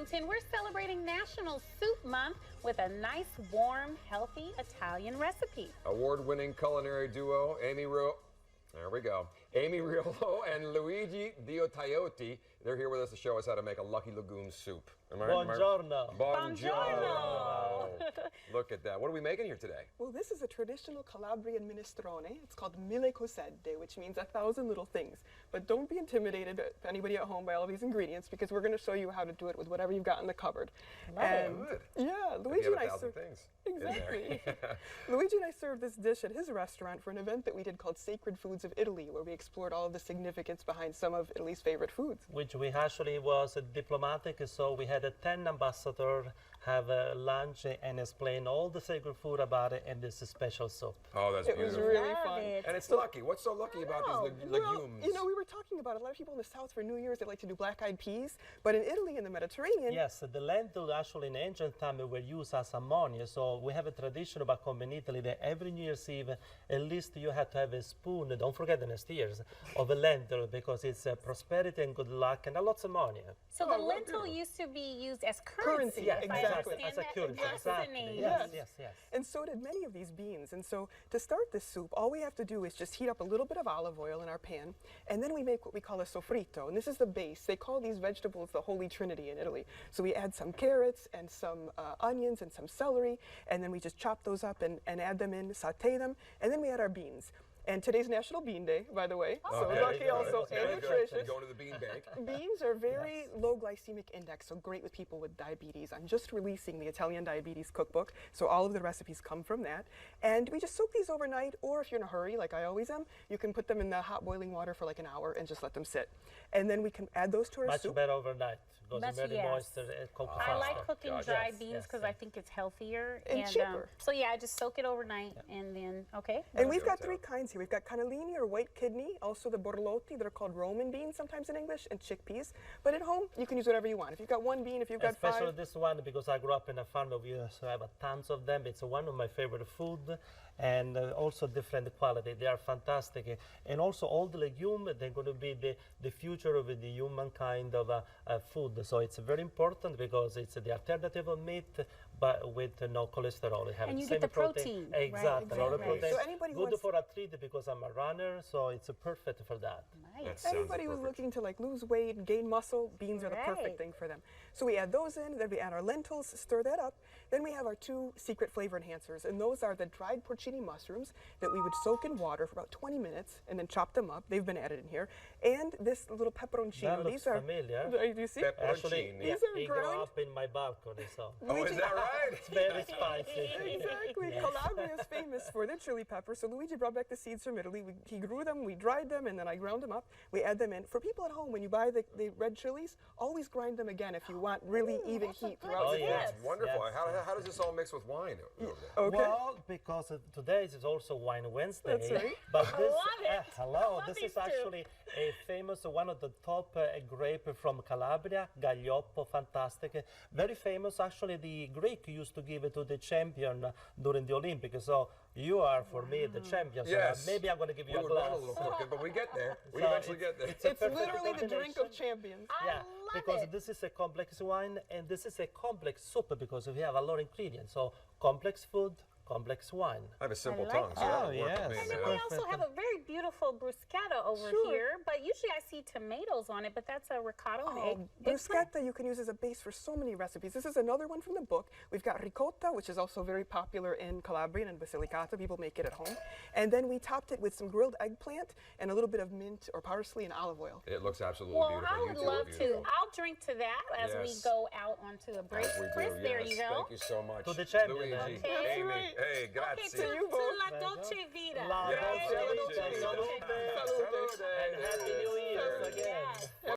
Washington, we're celebrating National Soup Month with a nice, warm, healthy Italian recipe. Award-winning culinary duo Amy Riolo and Luigi Diotaiuti. They're here with us to show us how to make a lucky legume soup. Buongiorno. Buongiorno. Look at that. What are we making here today? Well, this is a traditional Calabrian minestrone. It's called mille cosette, which means 1,000 little things. But don't be intimidated, if anybody at home, by all these ingredients, because we're going to show you how to do it with whatever you've got in the cupboard. Good. Yeah, Luigi and I serve things. Exactly. Luigi and I served this dish at his restaurant for an event that we did called Sacred Foods of Italy, where we explored all of the significance behind some of Italy's favorite foods. Which we actually was diplomatic, so we had 10 ambassadors have lunch and explain all the sacred food about it and this special soup. Oh, that's beautiful. It was really fun. And it's lucky. What's so lucky about these legumes? Well, you know, we were talking about it. A lot of people in the South for New Year's, they like to do black-eyed peas. But in Italy, in the Mediterranean... Yes, the lentil actually in ancient time were used as ammonia. So we have a tradition back home in Italy that every New Year's Eve, at least you have to have a spoon, don't forget the next year's, of a lentil because it's prosperity and good luck and lots of ammonia. So the lentil used to be used as currency. Yeah, exactly. As a currency, exactly. Yes. Yes. And so did many of these beans. And so to start this soup, all we have to do is just heat up a little bit of olive oil in our pan, and then we make what we call a sofrito. And this is the base. They call these vegetables the Holy Trinity in Italy. So we add some carrots and some onions and some celery, and then we just chop those up and add them in, saute them, and then we add our beans. And today's National Bean Day, by the way. So lucky also and nutritious. Going to the bean bank. Beans are very low glycemic index, so great with people with diabetes. I'm just releasing the Italian Diabetes Cookbook, so all of the recipes come from that. And we just soak these overnight, or if you're in a hurry, like I always am, you can put them in the hot boiling water for like an hour and just let them sit. And then we can add those to our soup. Much better overnight. Because it's very moist and cook faster. I like cooking dry beans because I think it's healthier. And cheaper. So yeah, I just soak it overnight and then, And we've got 3 kinds here. We've got cannellini or white kidney, also the borlotti, they're called Roman beans sometimes in English, and chickpeas. But at home, you can use whatever you want. If you've got 1 bean, if you've got 5. Especially this one, because I grew up in a farm of you, so I have tons of them. It's one of my favorite food, and also different quality. They are fantastic. And also all the legumes, they're going to be the future of the human kind of food. So it's very important because it's the alternative of meat, but with no cholesterol. And you get the protein. Exactly. All the protein. So anybody good for athlete because I'm a runner, so it's perfect for that. Nice. Anybody who's looking to like lose weight, gain muscle, beans are the perfect thing for them. So we add those in, then we add our lentils, stir that up. Then we have our 2 secret flavor enhancers, and those are the dried porcini mushrooms that we would soak in water for about 20 minutes and then chop them up. They've been added in here. And this little pepperoncino. That looks familiar. Do you see? Actually, these are grew up in my balcony, so. Oh, is that right? It's very spicy. Exactly. Calabria is famous for their chili pepper. So Luigi brought back the seeds from Italy. He grew them, we dried them, and then I ground them up. We add them in. For people at home, when you buy the red chilies, always grind them again if you want really even heat throughout the day. That's wonderful. How does this all mix with wine? Okay. Well, because today is also Wine Wednesday. That's right. But I this, love it. this is actually a famous, one of the top grape from Calabria, Gaglioppo, fantastic. Very famous, actually, the Greek used to give it to the champion during the Olympics. So you are, for me, the champion. So Yes. maybe I'm going to give you We a would glass. love a little cooking, but we get there. We So eventually get there. It's a It's perfect literally the drink of combination. champions. Yeah, love because it. this is a complex wine and this is a complex soup because we have a lot of ingredients. So complex food, complex wine. I have a simple like tongue, so that. that'll Oh, work with yes. me. And then we also have a very beautiful bruschetta over here, but usually I see tomatoes on it, but that's a ricotta and egg. Bruschetta you can use as a base for so many recipes. This is another one from the book. We've got ricotta, which is also very popular in Calabria and Basilicata. People make it at home. And then we topped it with some grilled eggplant and a little bit of mint or parsley and olive oil. It looks absolutely Well, beautiful. I would You two are love to. beautiful. I'll drink to that as we Yes. go out onto a break. As we do, Chris, there yes. you go. Thank you so much. To the champion, Luigi, then. That's Amy, right. hey, Okay, grazie. to you both. La Dolce Vita. La Yes, Dolce Dolce Vita. Vita. Salute. Salute. And Happy New Year again. Yes.